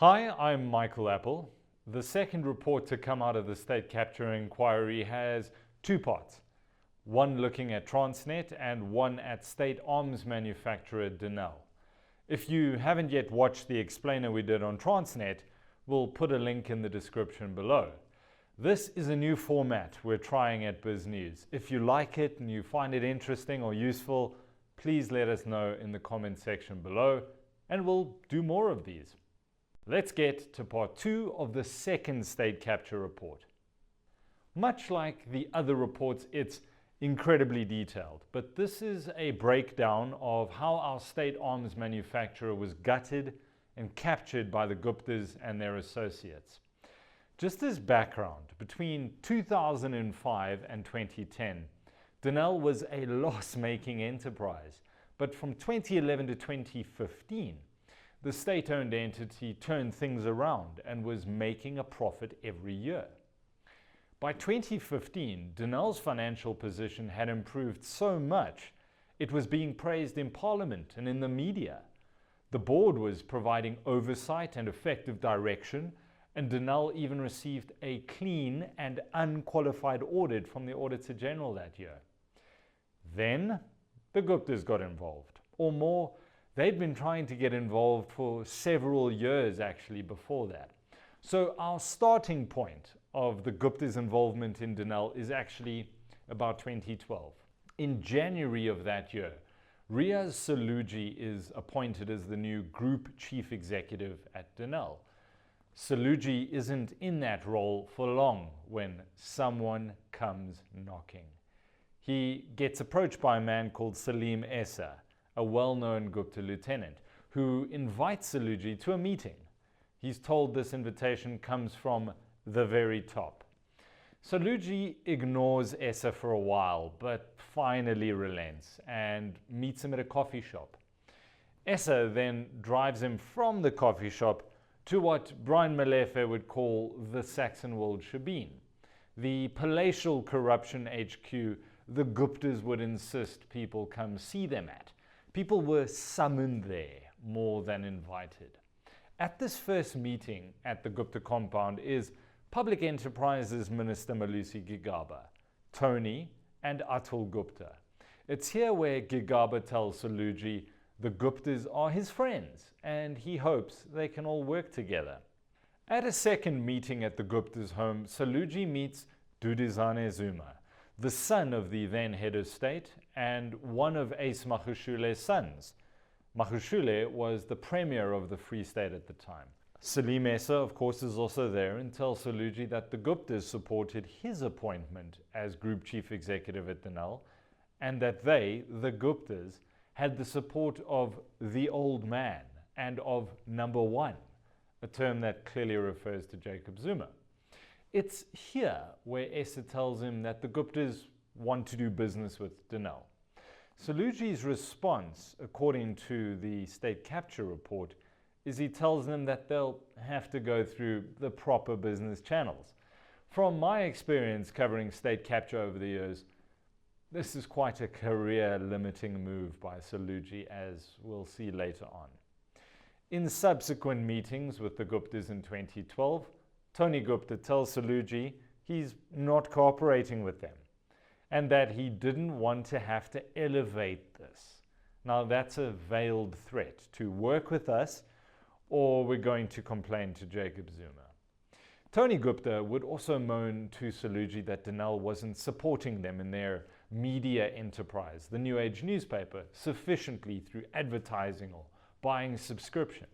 Hi, I'm Michael Appel. The second report to come out of the state capture inquiry has two parts. One looking at Transnet and one at state arms manufacturer Denel. If you haven't yet watched the explainer we did on Transnet, we'll put a link in the description below. This is a new format we're trying at Biz News. If you like it and you find it interesting or useful, please let us know in the comment section below and we'll do more of these. Let's get to part 2 of the second state capture report. Much like the other reports, it's incredibly detailed, but this is a breakdown of how our state arms manufacturer was gutted and captured by the Guptas and their associates. Just as background, between 2005 and 2010, Danelle was a loss-making enterprise, but from 2011 to 2015, the state-owned entity turned things around and was making a profit every year. By 2015, Danelle's financial position had improved so much, it was being praised in Parliament and in the media. The board was providing oversight and effective direction, and Danelle even received a clean and unqualified audit from the Auditor General that year. Then, the Guptas got involved, or more, they'd been trying to get involved for several years actually before that. So our starting point of the Gupta's involvement in Danelle is actually about 2012. In January of that year, Riaz Saluji is appointed as the new group chief executive at Danelle. Saluji isn't in that role for long when someone comes knocking. He gets approached by a man called Salim Essa, a well-known Gupta lieutenant, who invites Saluji to a meeting. He's told this invitation comes from the very top. Saluji ignores Essa for a while, but finally relents and meets him at a coffee shop. Essa then drives him from the coffee shop to what Brian Malefe would call the Saxonwold Shebeen, the palatial corruption HQ the Guptas would insist people come see them at. People were summoned there more than invited. At this first meeting at the Gupta compound is Public Enterprises Minister Malusi Gigaba, Tony and Atul Gupta. It's here where Gigaba tells Saluji the Guptas are his friends and he hopes they can all work together. At a second meeting at the Guptas' home, Saluji meets Dudizane Zuma, the son of the then head of state and one of Ace Magoshule's sons. Magushule was the premier of the Free State at the time. Salim Essa, of course, is also there and tells Saluji that the Guptas supported his appointment as group chief executive at Danelle and that they, the Guptas, had the support of the old man and of number one, a term that clearly refers to Jacob Zuma. It's here where Essa tells him that the Guptas want to do business with Danelle. Saluji's response, according to the state capture report, is he tells them that they'll have to go through the proper business channels. From my experience covering state capture over the years, this is quite a career-limiting move by Saluji, as we'll see later on. In subsequent meetings with the Guptas in 2012, Tony Gupta tells Saluji he's not cooperating with them and that he didn't want to have to elevate this. Now that's a veiled threat to work with us or we're going to complain to Jacob Zuma. Tony Gupta would also moan to Saluji that Danelle wasn't supporting them in their media enterprise, the New Age newspaper, sufficiently through advertising or buying subscriptions.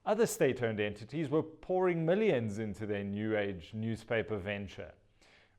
Other state-owned entities were pouring millions into their New Age newspaper venture.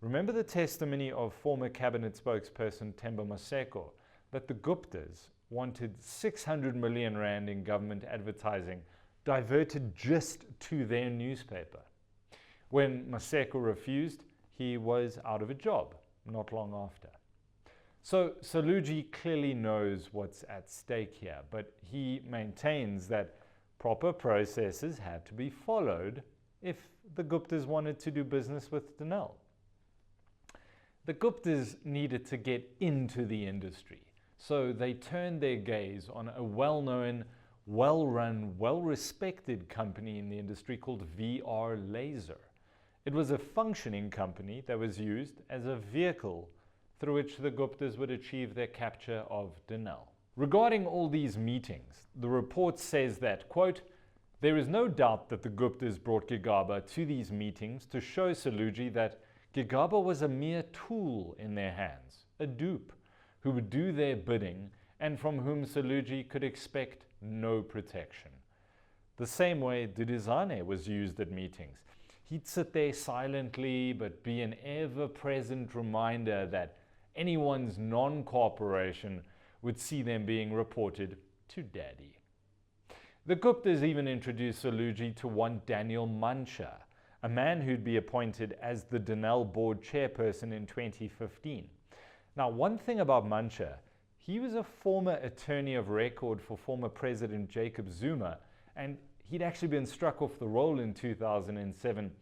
Remember the testimony of former cabinet spokesperson Themba Maseko that the Guptas wanted 600 million rand in government advertising diverted just to their newspaper. When Maseko refused, he was out of a job not long after. So Saluji clearly knows what's at stake here, but he maintains that proper processes had to be followed if the Guptas wanted to do business with Danelle. The Guptas needed to get into the industry, so they turned their gaze on a well-known, well-run, well-respected company in the industry called VR Laser. It was a functioning company that was used as a vehicle through which the Guptas would achieve their capture of Denel. Regarding all these meetings, the report says that, quote, "There is no doubt that the Guptas brought Gigaba to these meetings to show Saluji that Gigaba was a mere tool in their hands, a dupe, who would do their bidding and from whom Saluji could expect no protection." The same way Dudizane was used at meetings. He'd sit there silently but be an ever-present reminder that anyone's non-cooperation would see them being reported to Daddy. The Guptas even introduced Saluji to one Daniel Mancha, a man who'd be appointed as the Danelle board chairperson in 2015. Now, one thing about Mancha, he was a former attorney of record for former President Jacob Zuma, and he'd actually been struck off the roll in 2007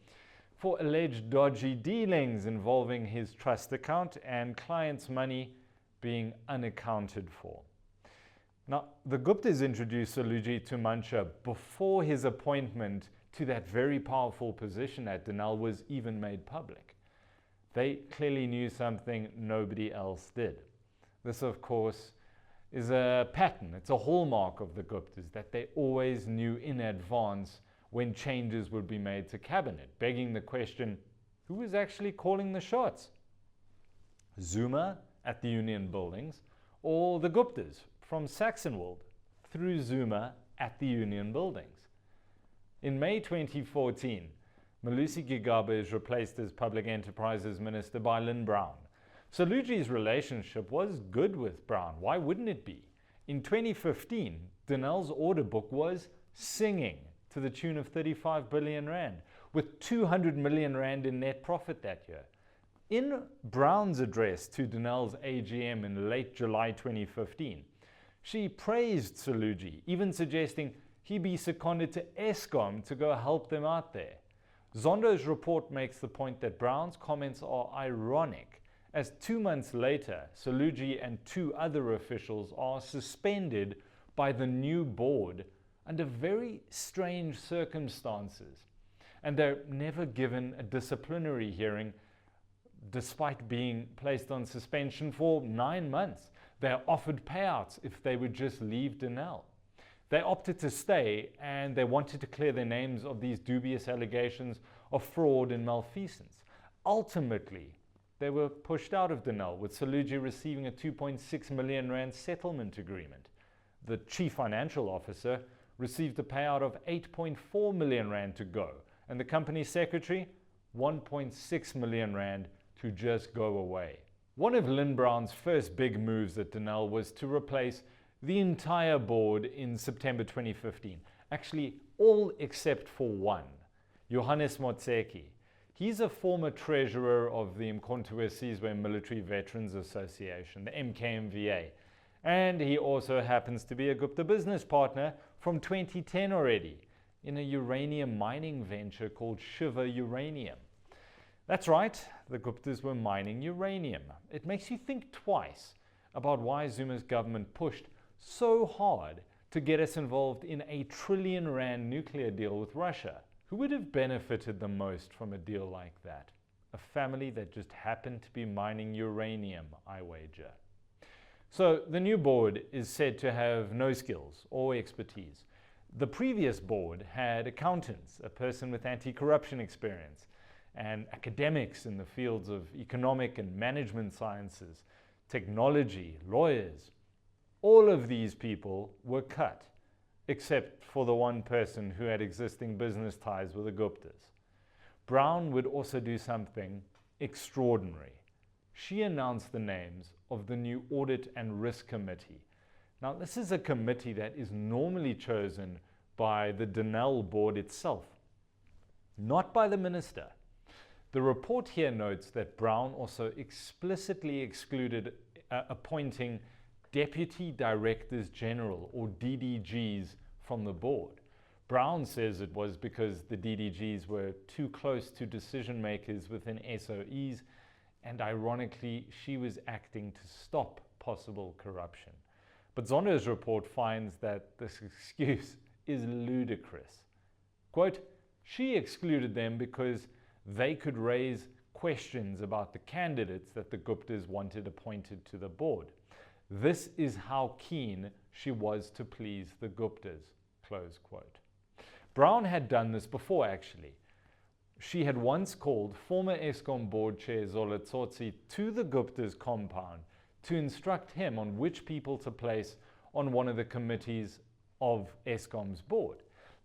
for alleged dodgy dealings involving his trust account and clients' money being unaccounted for. Now, the Guptas introduced Saluji to Mancha before his appointment to that very powerful position at Danelle was even made public. They clearly knew something nobody else did. This, of course, is a pattern. It's a hallmark of the Guptas that they always knew in advance when changes would be made to cabinet, begging the question, who was actually calling the shots? Zuma at the Union Buildings, or the Guptas from Saxonwold through Zuma at the Union Buildings? In May 2014, Malusi Gigaba is replaced as Public Enterprises Minister by Lynne Brown. Saluji's relationship was good with Brown. Why wouldn't it be? In 2015, Danelle's order book was singing to the tune of 35 billion rand, with 200 million rand in net profit that year. In Brown's address to Danelle's AGM in late July 2015, she praised Saluji, even suggesting he be seconded to Eskom to go help them out there. Zondo's report makes the point that Brown's comments are ironic, as 2 months later, Saluji and 2 other officials are suspended by the new board under very strange circumstances, and they're never given a disciplinary hearing despite being placed on suspension for 9 months. They're offered payouts if they would just leave Danelle. They opted to stay, and they wanted to clear their names of these dubious allegations of fraud and malfeasance. Ultimately, they were pushed out of Danelle, with Saluji receiving a 2.6 million rand settlement agreement. The chief financial officer received a payout of 8.4 million rand to go, and the company secretary, 1.6 million rand to just go away. One of Lynne Brown's first big moves at Danelle was to replace the entire board in September 2015. Actually, all except for one, Johannes Motseki. He's a former treasurer of the Mkhonto Sizwe Military Veterans Association, the MKMVA. And he also happens to be a Gupta business partner from 2010 already in a uranium mining venture called Shiva Uranium. That's right, the Guptas were mining uranium. It makes you think twice about why Zuma's government pushed so hard to get us involved in a R1 trillion nuclear deal with Russia. Who would have benefited the most from a deal like that? A family that just happened to be mining uranium, I wager. So the new board is said to have no skills or expertise. The previous board had accountants, a person with anti-corruption experience, and academics in the fields of economic and management sciences, technology, lawyers. All of these people were cut, except for the one person who had existing business ties with the Guptas. Brown would also do something extraordinary. She announced the names of the new Audit and Risk Committee. Now, this is a committee that is normally chosen by the Danelle board itself, not by the minister. The report here notes that Brown also explicitly excluded appointing Deputy Directors General, or DDGs, from the board. Brown says it was because the DDGs were too close to decision makers within SOEs, and ironically, she was acting to stop possible corruption. But Zondo's report finds that this excuse is ludicrous. Quote, she excluded them because they could raise questions about the candidates that the Guptas wanted appointed to the board. This is how keen she was to please the Guptas, close quote. Brown had done this before, actually. She had once called former Eskom board chair Zola Tsotsi to the Guptas' compound to instruct him on which people to place on one of the committees of Eskom's board.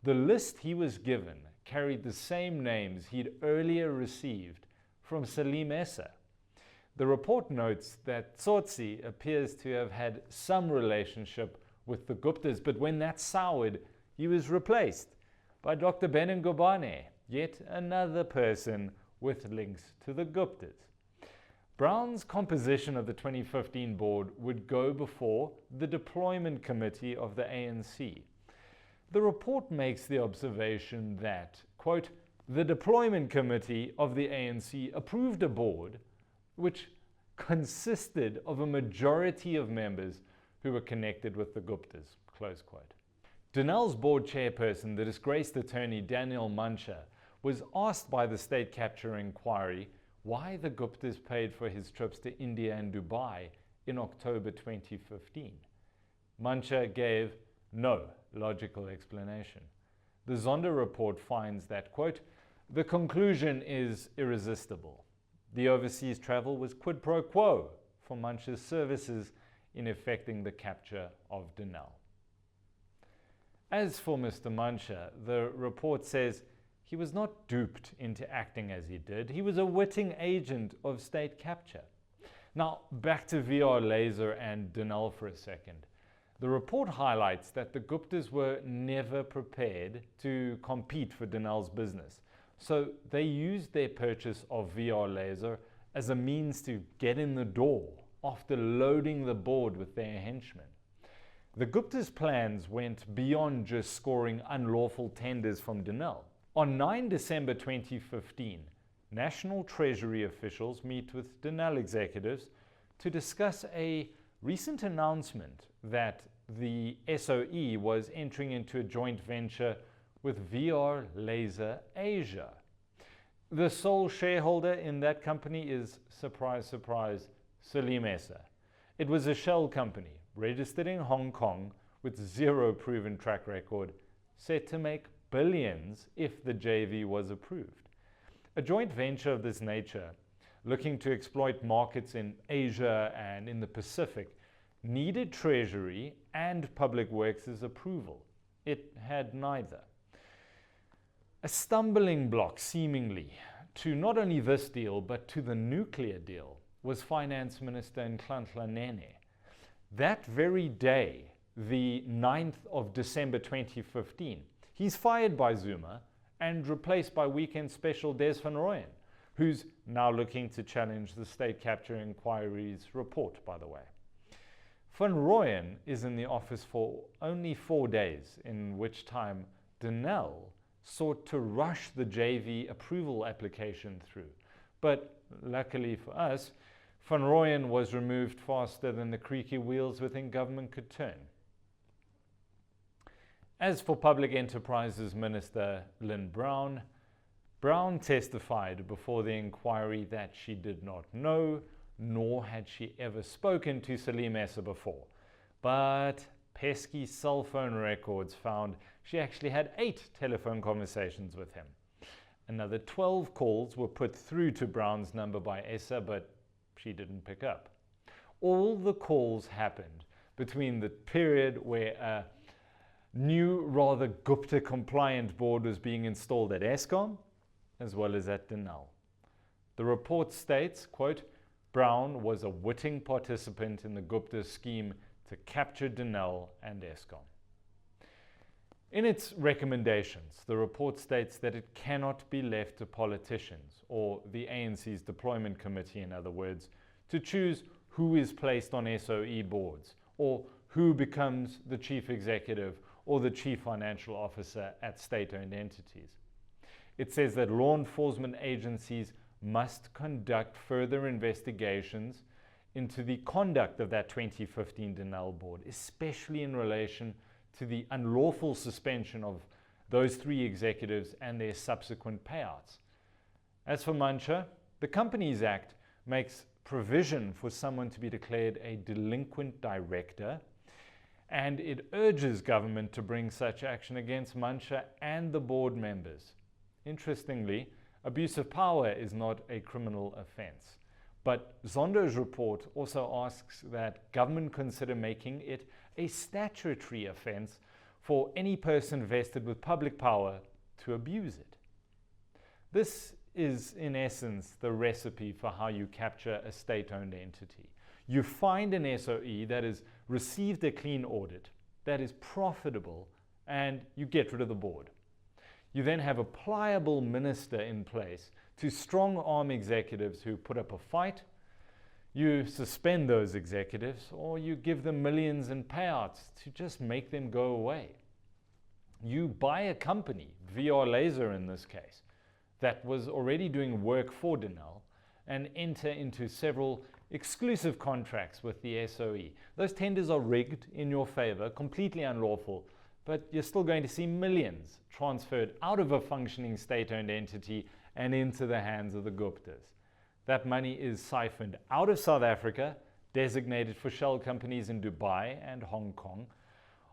The list he was given carried the same names he'd earlier received from Salim Essa. The report notes that Tsotsi appears to have had some relationship with the Guptas, but when that soured, he was replaced by Dr. Benin Gobane, yet another person with links to the Guptas. Brown's composition of the 2015 board would go before the deployment committee of the ANC. The report makes the observation that, quote, the deployment committee of the ANC approved a board which consisted of a majority of members who were connected with the Guptas, close quote. Danelle's board chairperson, the disgraced attorney Danelle Mancha, was asked by the state capture inquiry why the Guptas paid for his trips to India and Dubai in October 2015. Mancha gave no logical explanation. The Zondo report finds that, quote, the conclusion is irresistible. The overseas travel was quid pro quo for Mancha's services in effecting the capture of Denel. As for Mr. Mancha, the report says he was not duped into acting as he did. He was a witting agent of state capture. Now, back to VR Laser and Danelle for a second. The report highlights that the Guptas were never prepared to compete for Danelle's business. So they used their purchase of VR Laser as a means to get in the door after loading the board with their henchmen. The Guptas' plans went beyond just scoring unlawful tenders from Danelle. On 9 December 2015, National Treasury officials meet with Danelle executives to discuss a recent announcement that the SOE was entering into a joint venture with VR Laser Asia. The sole shareholder in that company is, surprise, surprise, Salim Essa. It was a shell company registered in Hong Kong with zero proven track record, set to make billions if the JV was approved. A joint venture of this nature, looking to exploit markets in Asia and in the Pacific, needed Treasury and Public Works' approval. It had neither. A stumbling block, seemingly, to not only this deal, but to the nuclear deal, was Finance Minister Nhlanhla Nene. That very day, the 9th of December 2015, he's fired by Zuma and replaced by Weekend Special Des van Rooyen, who's now looking to challenge the state capture inquiry's report, by the way. Van Rooyen is in the office for only 4 days, in which time Danelle sought to rush the JV approval application through. But luckily for us, Van Rooyen was removed faster than the creaky wheels within government could turn. As for Public Enterprises Minister Lynne Brown, Brown testified before the inquiry that she did not know, nor had she ever spoken to Salim Essa before. But pesky cell phone records found she actually had 8 telephone conversations with him. Another 12 calls were put through to Brown's number by Essa, but she didn't pick up. All the calls happened between the period where a new, rather Gupta-compliant board was being installed at Eskom, as well as at Danelle. The report states, quote, Brown was a witting participant in the Gupta scheme to capture Danelle and Eskom. In its recommendations, the report states that it cannot be left to politicians, or the ANC's deployment committee in other words, to choose who is placed on SOE boards, or who becomes the chief executive or the chief financial officer at state-owned entities. It says that law enforcement agencies must conduct further investigations into the conduct of that 2015 Denel board, especially in relation to the unlawful suspension of those 3 executives and their subsequent payouts. As for Mancha, the Companies Act makes provision for someone to be declared a delinquent director, and it urges government to bring such action against Mancha and the board members. Interestingly, abuse of power is not a criminal offence, but Zondo's report also asks that government consider making it a statutory offence for any person vested with public power to abuse it. This is, in essence, the recipe for how you capture a state-owned entity. You find an SOE that has received a clean audit, that is profitable, and you get rid of the board. You then have a pliable minister in place to strong-arm executives who put up a fight. You suspend those executives, or you give them millions in payouts to just make them go away. You buy a company, VR Laser in this case, that was already doing work for Danelle, and enter into several exclusive contracts with the SOE. Those tenders are rigged in your favor, completely unlawful, but you're still going to see millions transferred out of a functioning state-owned entity and into the hands of the Guptas. That money is siphoned out of South Africa, designated for shell companies in Dubai and Hong Kong,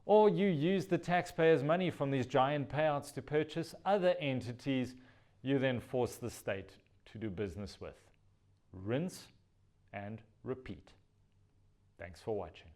or you use the taxpayers' money from these giant payouts to purchase other entities you then force the state to do business with. Rinse and repeat. Thanks for watching.